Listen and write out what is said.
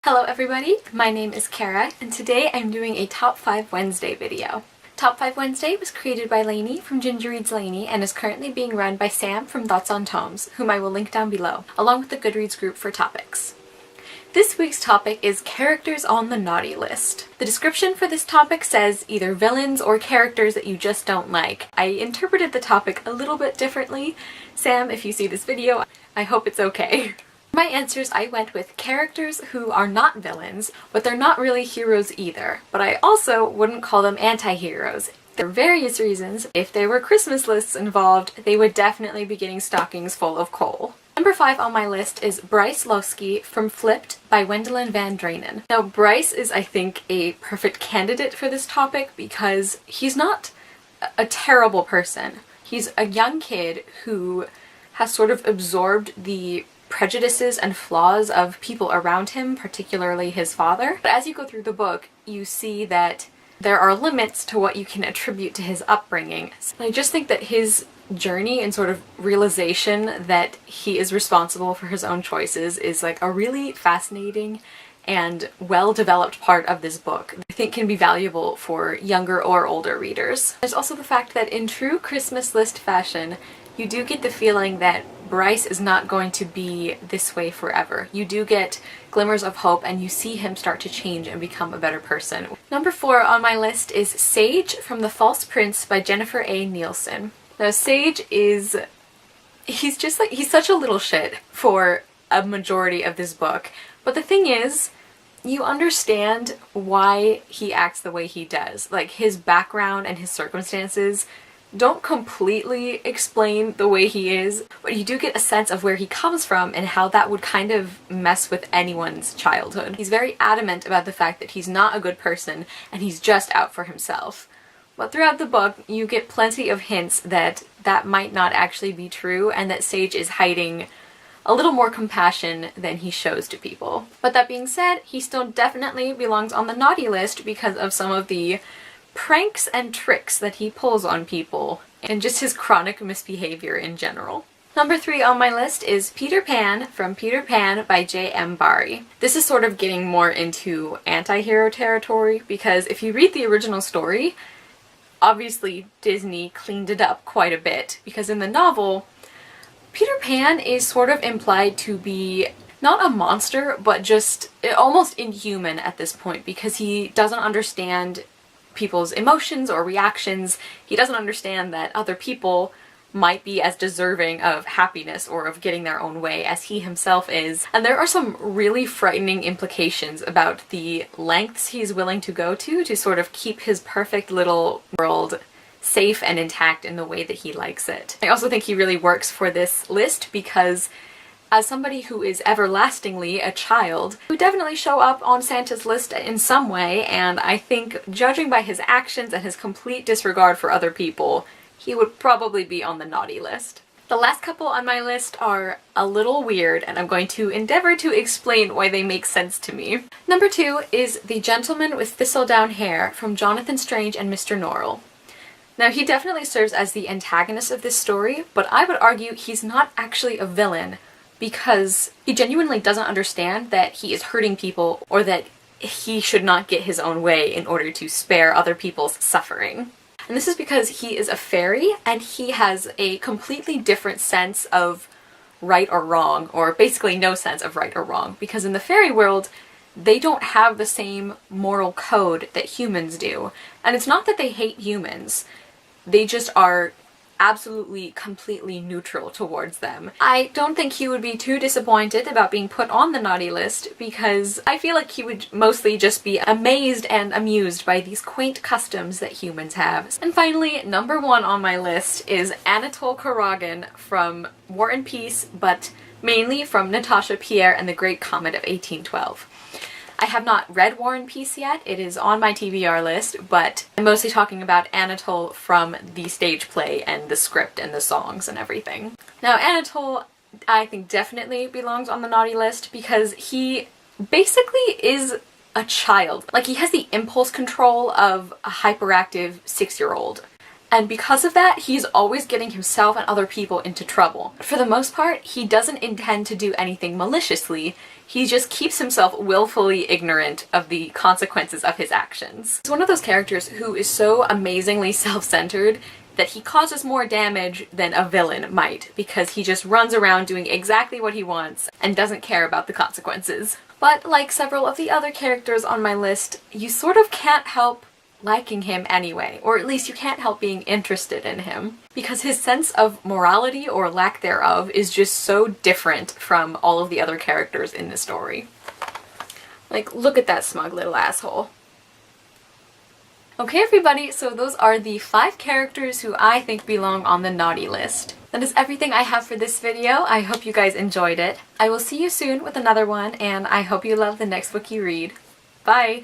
Hello everybody, my name is Kara, and today I'm doing a Top 5 Wednesday video. Top 5 Wednesday was created by Lainey from Ginger Reads Lainey and is currently being run by Sam from Thoughts on Tomes, whom I will link down below, along with the Goodreads group for topics. This week's topic is characters on the naughty list. The description for this topic says either villains or characters that you just don't like. I interpreted the topic a little bit differently. Sam, if you see this video, I hope it's okay. My answers, I went with characters who are not villains, but they're not really heroes either. But I also wouldn't call them anti-heroes. There are various reasons. If there were Christmas lists involved, they would definitely be getting stockings full of coal. Number 5 on my list is Bryce Lowski from Flipped by Wendelin Van Drainen. Now Bryce is, I think, a perfect candidate for this topic because he's not a terrible person. He's a young kid who has sort of absorbed the prejudices and flaws of people around him, particularly his father. But as you go through the book, you see that there are limits to what you can attribute to his upbringing. And I just think that his journey and sort of realization that he is responsible for his own choices is like a really fascinating and well-developed part of this book I think can be valuable for younger or older readers. There's also the fact that in true Christmas list fashion, you do get the feeling that Bryce is not going to be this way forever. You do get glimmers of hope and you see him start to change and become a better person. Number 4 on my list is Sage from The False Prince by Jennifer A. Nielsen. Now Sage is, he's such a little shit for a majority of this book. But the thing is, you understand why he acts the way he does. Like, his background and his circumstances don't completely explain the way he is, but you do get a sense of where he comes from and how that would kind of mess with anyone's childhood. He's very adamant about the fact that he's not a good person and he's just out for himself. But throughout the book, you get plenty of hints that that might not actually be true and that Sage is hiding a little more compassion than he shows to people. But that being said, he still definitely belongs on the naughty list because of some of the pranks and tricks that he pulls on people, and just his chronic misbehavior in general. Number 3 on my list is Peter Pan from Peter Pan by J.M. Barrie. This is sort of getting more into anti-hero territory because if you read the original story, obviously Disney cleaned it up quite a bit because in the novel, Peter Pan is sort of implied to be not a monster, but just almost inhuman at this point because he doesn't understand people's emotions or reactions. He doesn't understand that other people might be as deserving of happiness or of getting their own way as he himself is. And there are some really frightening implications about the lengths he's willing to go to sort of keep his perfect little world safe and intact in the way that he likes it. I also think he really works for this list because as somebody who is everlastingly a child, he would definitely show up on Santa's list in some way, and I think, judging by his actions and his complete disregard for other people, he would probably be on the naughty list. The last couple on my list are a little weird, and I'm going to endeavor to explain why they make sense to me. Number 2 is The Gentleman with Thistledown Hair from Jonathan Strange and Mr. Norrell. Now, he definitely serves as the antagonist of this story, but I would argue he's not actually a villain, because he genuinely doesn't understand that he is hurting people or that he should not get his own way in order to spare other people's suffering. And this is because he is a fairy and he has a completely different sense of right or wrong, or basically no sense of right or wrong, because in the fairy world, they don't have the same moral code that humans do. And it's not that they hate humans, they just are absolutely, completely neutral towards them. I don't think he would be too disappointed about being put on the naughty list because I feel like he would mostly just be amazed and amused by these quaint customs that humans have. And finally, number 1 on my list is Anatole Corrigan from War and Peace, but mainly from Natasha Pierre and the Great Comet of 1812. I have not read War and Peace yet, it is on my TBR list, but I'm mostly talking about Anatole from the stage play and the script and the songs and everything. Now Anatole, I think, definitely belongs on the naughty list because he basically is a child. Like, he has the impulse control of a hyperactive 6-year-old. And because of that, he's always getting himself and other people into trouble. For the most part, he doesn't intend to do anything maliciously. He just keeps himself willfully ignorant of the consequences of his actions. He's one of those characters who is so amazingly self-centered that he causes more damage than a villain might, because he just runs around doing exactly what he wants and doesn't care about the consequences. But like several of the other characters on my list, you sort of can't help liking him anyway, or at least you can't help being interested in him, because his sense of morality or lack thereof is just so different from all of the other characters in the story. Like, look at that smug little asshole. Okay everybody, so those are the 5 characters who I think belong on the naughty list. That is everything I have for this video. I hope you guys enjoyed it. I will see you soon with another one, and I hope you love the next book you read. Bye!